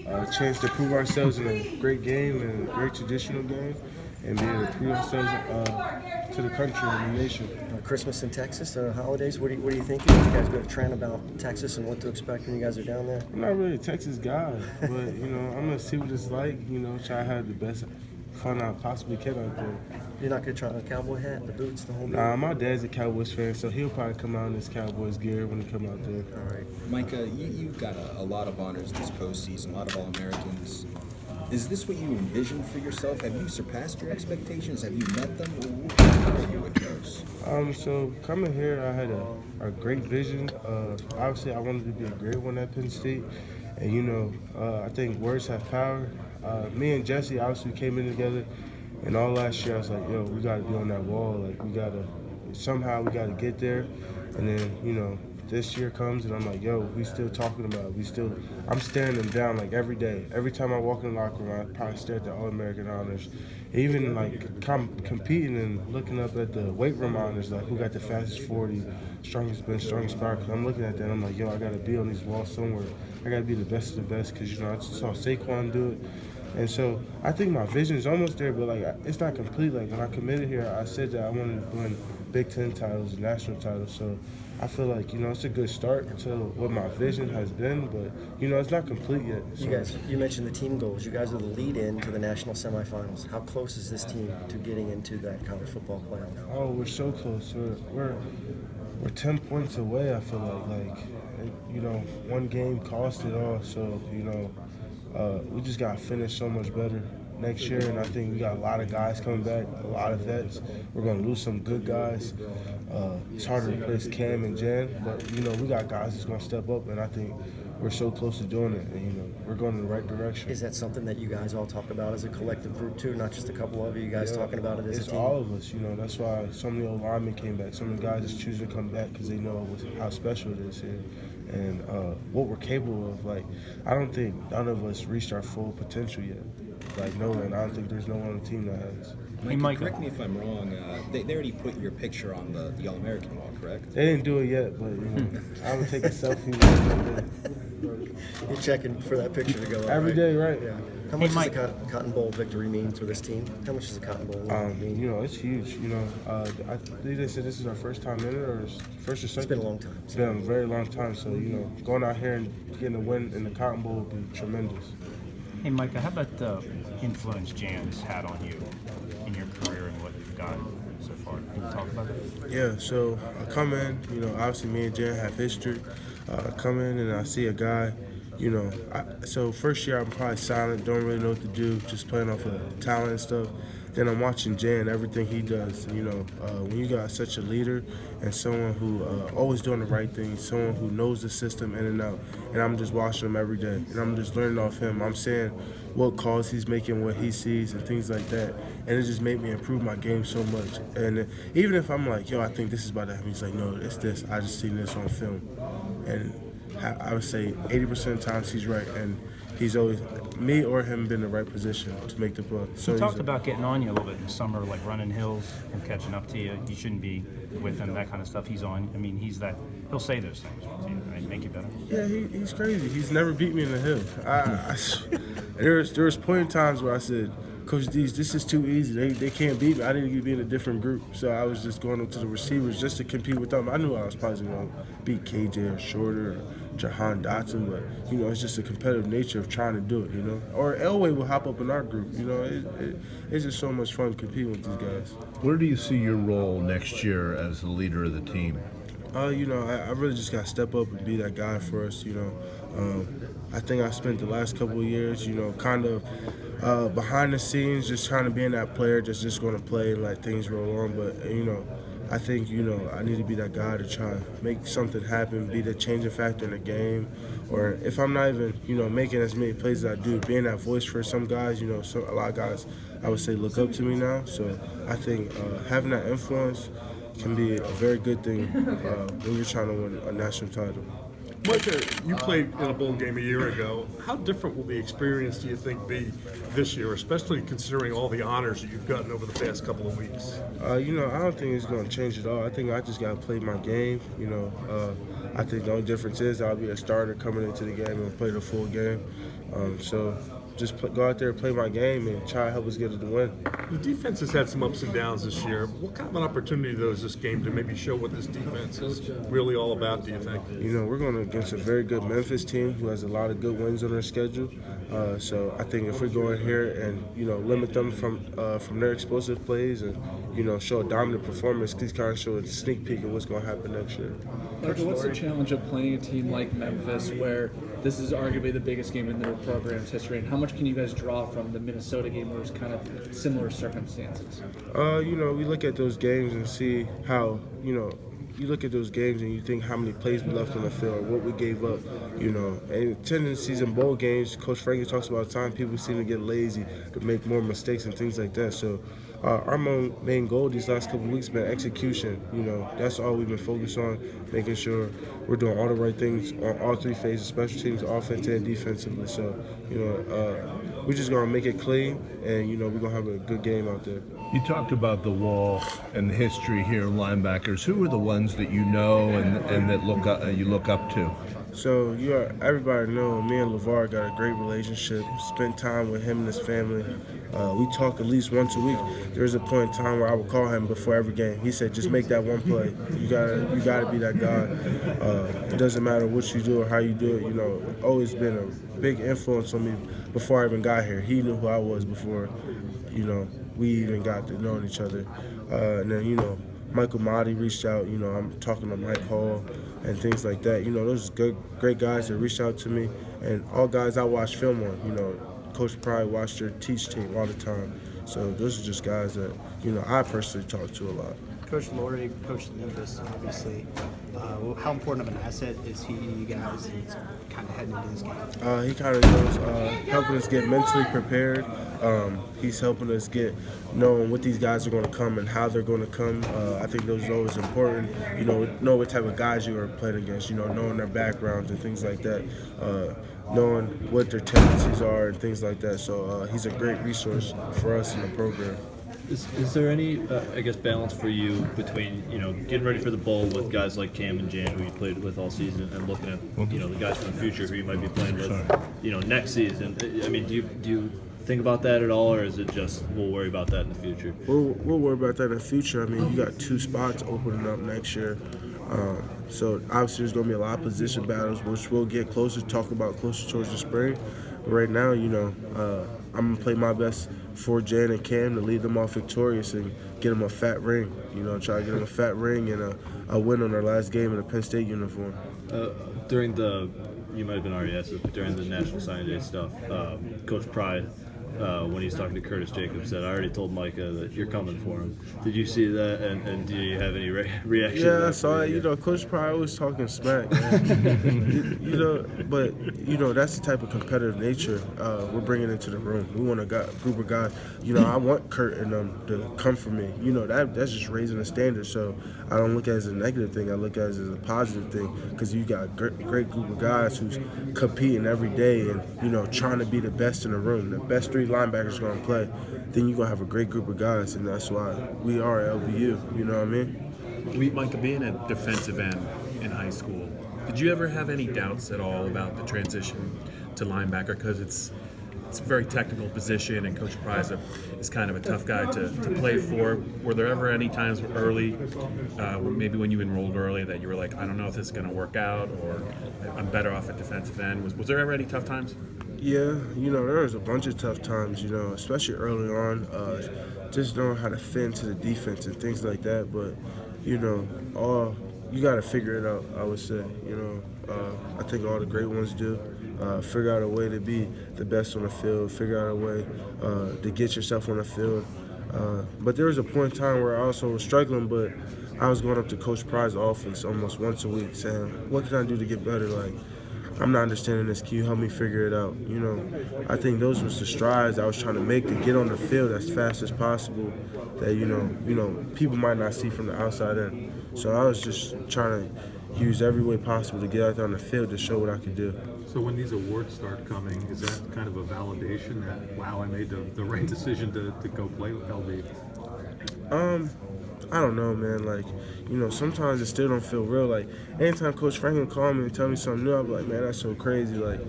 a chance to prove ourselves in a great game and a great traditional game, and be able to prove ourselves to the country and the nation. Christmas in Texas, holidays. What are you thinking? You guys go to trend about Texas and what to expect when you guys are down there? I'm not really a Texas guy, but I'm gonna see what it's like. Try to have the best fun I possibly can out there. You're not gonna try on a cowboy hat, the boots, the whole thing? Nah, my dad's a Cowboys fan, so he'll probably come out in his Cowboys gear when he come out there. All right. Micah, you've got a lot of honors this postseason, a lot of All-Americans. Is this what you envisioned for yourself? Have you surpassed your expectations? Have you met them? What are you with those? So coming here, I had a great vision. Obviously, I wanted to be a great one at Penn State, and I think words have power. Me and Jesse obviously came in together, and all last year I was like, yo, we got to be on that wall. Like we got to get there, and then this year comes and I'm like, yo, we still talking about it. I'm staring them down like every day. Every time I walk in the locker room, I probably stare at the All-American honors. Even like competing and looking up at the weight room honors, like who got the fastest 40, strongest bench, strongest power. Cause I'm looking at that and I'm like, yo, I got to be on these walls somewhere. I got to be the best of the best because, I saw Saquon do it. And so I think my vision is almost there, but like it's not complete. Like when I committed here, I said that I wanted to win Big Ten titles, national titles. So I feel like it's a good start to what my vision has been, but it's not complete yet. So. You mentioned the team goals. You guys are the lead-in to the national semifinals. How close is this team to getting into that college football playoff? Oh, we're so close. We're 10 points away. I feel like one game cost it all. So we just got to finish so much better next year, and I think we got a lot of guys coming back, a lot of vets. We're going to lose some good guys. It's hard to replace Cam and Jan, but, we got guys that's going to step up, and I think we're so close to doing it, and, we're going in the right direction. Is that something that you guys all talk about as a collective group, too, not just a couple of you guys talking about it as a team? It's all of us, That's why so many old linemen came back. Some of the guys just choose to come back because they know how special it is here and what we're capable of. Like, I don't think none of us reached our full potential yet. Like, no one. I don't think there's no one on the team that has. Mike, correct me if I'm wrong. They already put your picture on the All-American wall, correct? They didn't do it yet, but I would take a selfie with You're checking for that picture to go up every day, right? Yeah. How much does a Cotton Bowl victory mean for this team? How much does a Cotton Bowl mean? It's huge. I think they said this is our first time in it, or first or second. It's been a long time. It's been a very long time. So going out here and getting a win in the Cotton Bowl would be tremendous. Hey, Micah, how about the influence Jan's had on you in your career and what you've got so far? Can you talk about that? Yeah, so I come in, obviously me and Jan have history. I come in and I see a guy, so first year I'm probably silent, don't really know what to do, just playing off of talent and stuff. Then I'm watching Jan, everything he does. When you got such a leader and someone who always doing the right thing, someone who knows the system in and out, and I'm just watching him every day, and I'm just learning off him. I'm saying what calls he's making, what he sees, and things like that, and it just made me improve my game so much. And even if I'm like, yo, I think this is about to happen, he's like, no, it's this. I just seen this on film, and I would say 80% of the times he's right, and he's always, me or him, been in the right position to make the play. So he talked about getting on you a little bit in the summer, like running hills and catching up to you. You shouldn't be with him, that kind of stuff. He's on. I mean, he'll say those things to you, right? Make you better. Yeah, he's crazy. He's never beat me in the hill. There was point in times where I said, Coach D's, this is too easy. They can't beat me. I didn't be in a different group, so I was just going up to the receivers just to compete with them. I knew I was probably going to beat KJ or Shorter or Jahan Dotson, but it's just a competitive nature of trying to do it, Or Elway will hop up in our group, it's just so much fun competing with these guys. Where do you see your role next year as the leader of the team? I really just got to step up and be that guy for us, I think I spent the last couple of years, kind of behind the scenes, just trying to be that player just going to play and let things roll on. But, I think, I need to be that guy to try to make something happen, be the changing factor in the game. Or if I'm not even, making as many plays as I do, being that voice for some guys, a lot of guys, I would say, look up to me now. So I think having that influence can be a very good thing when you're trying to win a national title. Micah, you played in a bowl game a year ago. How different will the experience, do you think, be this year, especially considering all the honors that you've gotten over the past couple of weeks? I don't think it's going to change at all. I think I just got to play my game. I think the only difference is I'll be a starter coming into the game and play the full game. So just go out there and play my game and try to help us get the win. The defense has had some ups and downs this year. What kind of an opportunity, though, is this game to maybe show what this defense is really all about, do you think? You know, we're going against a very good Memphis team who has a lot of good wins on their schedule. So I think if we go in here and, you know, limit them from their explosive plays and, you know, show a dominant performance, these kind of show a sneak peek of what's going to happen next year. Michael, what's the challenge of playing a team like Memphis where this is arguably the biggest game in their program's history, and how much can you guys draw from the Minnesota game where it's kind of similar circumstances? You know, we look at those games and see how, you know, you look at those games and you think how many plays we left on the field, what we gave up, you know. And tendencies in bowl games, Coach Frankie talks about the time people seem to get lazy, to make more mistakes and things like that. So our main goal these last couple of weeks has been execution. You know, that's all we've been focused on, making sure we're doing all the right things on all three phases, special teams, offense, and defensively. So, you know, we're just going to make it clean, and, you know, we're going to have a good game out there. You talked about the wall and the history here of linebackers. Who are the ones that you know and that you look up to? So everybody know me and LeVar got a great relationship. Spent time with him and his family. We talk at least once a week. There was a point in time where I would call him before every game. He said, "Just make that one play. You gotta be that guy. It doesn't matter what you do or how you do it. You know, always been a big influence on me before I even got here. He knew who I was before, you know, we even got to know each other. And then, you know, Michael Mahdi reached out. You know, I'm talking to Mike Hall and things like that. You know, those are great guys that reached out to me, and all guys I watch film on. You know, Coach Pride watched their teach team all the time. So those are just guys that, you know, I personally talk to a lot. Coach Laurie coached Memphis, obviously. How important of an asset is he to you guys and kind of heading into this game? He kind of knows, helping us get mentally prepared. He's helping us get knowing what these guys are going to come and how they're going to come. I think those are always important. You know what type of guys you are playing against. You know, knowing their backgrounds and things like that. Knowing what their tendencies are and things like that. So he's a great resource for us in the program. Is there any, I guess, balance for you between, you know, getting ready for the bowl with guys like Cam and Jan, who you played with all season, and looking at, you know, the guys from the future who you might be playing with, you know, next season? I mean, do you think about that at all, or is it just we'll worry about that in the future? We'll worry about that in the future. I mean, you got 2 spots opening up next year. So obviously there's going to be a lot of position battles, which we'll get closer towards the spring. But right now, you know, I'm going to play my best for Jan and Cam to lead them off victorious and get them a fat ring. You know, try to get them a fat ring and a win on their last game in a Penn State uniform. During you might have been already asked this, but during the National Signing Day stuff, Coach Pride, when he was talking to Curtis Jacobs, said, "I already told Micah that you're coming for him." Did you see that, and do you have any reaction? Yeah, I saw it. You know, Coach Pride always talking smack, man. you know, but you know that's the type of competitive nature we're bringing into the room. We want a group of guys. You know, I want Kurt and them to come for me. You know, that's just raising the standard. So I don't look at it as a negative thing. I look at it as a positive thing because you got a great group of guys who's competing every day and, you know, trying to be the best in the room. The best 3 linebackers are going to play. Then you're going to have a great group of guys, and that's why we are LBU. You know what I mean? Micah, being a defensive end in high school, did you ever have any doubts at all about the transition to linebacker? Because it's a very technical position, and Coach Price is kind of a tough guy to play for. Were there ever any times early, maybe when you enrolled early, that you were like, I don't know if this is going to work out, or I'm better off at defensive end? Was there ever any tough times? Yeah, you know, there was a bunch of tough times, you know, especially early on, just knowing how to fit into the defense and things like that. But, you know, you got to figure it out, I would say. You know, I think all the great ones do. Figure out a way to be the best on the field, figure out a way to get yourself on the field. But there was a point in time where I also was struggling, but I was going up to Coach Pride's office almost once a week saying, what can I do to get better? Like, I'm not understanding this. Can you help me figure it out? You know, I think those was the strides I was trying to make to get on the field as fast as possible that, you know, people might not see from the outside in. So I was just trying to use every way possible to get out there on the field to show what I could do. So when these awards start coming, is that kind of a validation that, wow, I made the right decision to go play with LB? I don't know, man. Like, sometimes it still don't feel real. Like, anytime Coach Franklin call me and tell me something new, I'm like, man, that's so crazy. Like,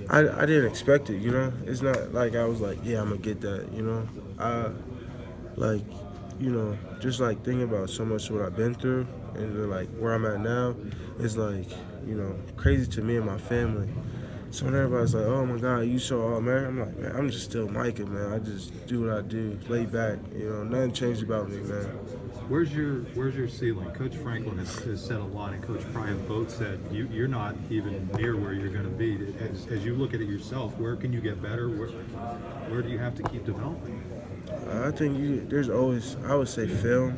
I didn't expect it, It's not like I was like, yeah, I'm going to get that, Like, just like thinking about so much what I've been through and then, like where I'm at now is like, crazy to me and my family. So when everybody's like, oh my God, you so all man, I'm like, man, I'm just still Micah, man. I just do what I do, lay back, nothing changed about me, man. Where's your ceiling? Coach Franklin has said a lot, and Coach Prime both said you're not even near where you're going to be. As you look at it yourself, where can you get better? Where do you have to keep developing? I think there's always, I would say, film,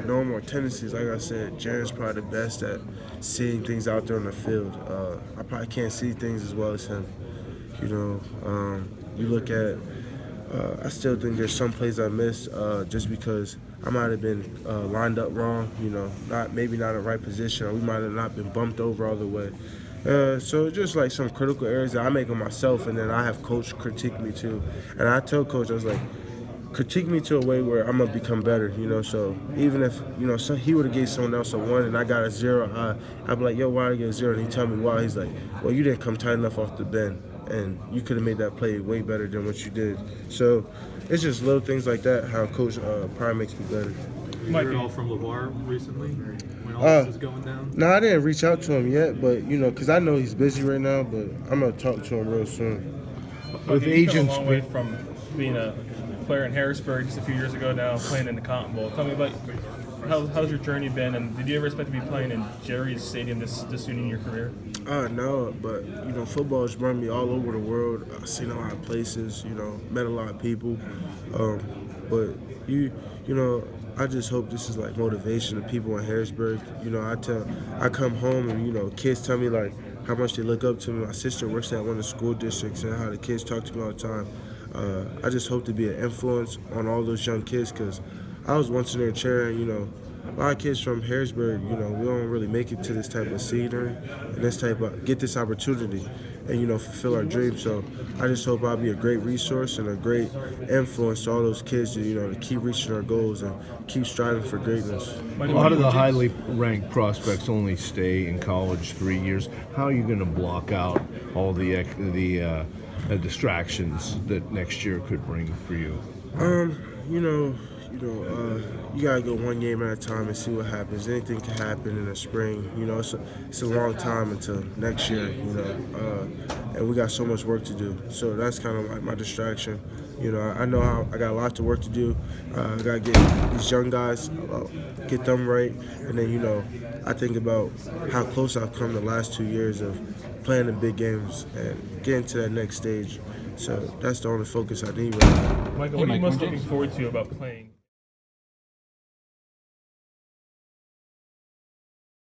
no more tendencies. Like I said, Jaren's probably the best at seeing things out there on the field. I probably can't see things as well as him. You look at, I still think there's some plays I missed just because I might have been lined up wrong, maybe not in the right position, or we might have not been bumped over all the way. So just like some critical areas that I make on myself, and then I have Coach critique me too. And I tell Coach, I was like, critique me to a way where I'm gonna become better, So even if so he would have gave someone else a 1 and I got a 0, I'd be like, yo, why did I get a 0? And he tell me why. He's like, well, you didn't come tight enough off the bend, and you could have made that play way better than what you did. So it's just little things like that. How Coach probably makes me better. You heard it all from LeVar recently when all this is going down? No, I didn't reach out to him yet, but because I know he's busy right now, but I'm gonna talk to him real soon. With agents, come a long way from being a player in Harrisburg just a few years ago, now playing in the Cotton Bowl. Tell me about how's your journey been, and did you ever expect to be playing in Jerry's Stadium this soon in your career? No, but football has brought me all over the world. I've seen a lot of places, met a lot of people, but I just hope this is like motivation to people in Harrisburg. I come home and kids tell me like how much they look up to me. My sister works at one of the school districts, and how the kids talk to me all the time. I just hope to be an influence on all those young kids, because I was once in their chair, and a lot of kids from Harrisburg, we don't really make it to this type of scenery and this type of get this opportunity and fulfill our dreams. So I just hope I'll be a great resource and a great influence to all those kids to keep reaching our goals and keep striving for greatness. A lot of the highly ranked prospects only stay in college 3 years. How are you going to block out all the distractions that next year could bring for you? You gotta go one game at a time and see what happens. Anything can happen in the spring. It's a long time until next year. And we got so much work to do. So that's kind of like my distraction. I know I got a lot of work to do. I gotta get these young guys, get them right, and then I think about how close I've come the last 2 years of playing the big games and getting to that next stage. So that's the only focus I need right now. Michael, what are you most looking forward to about playing?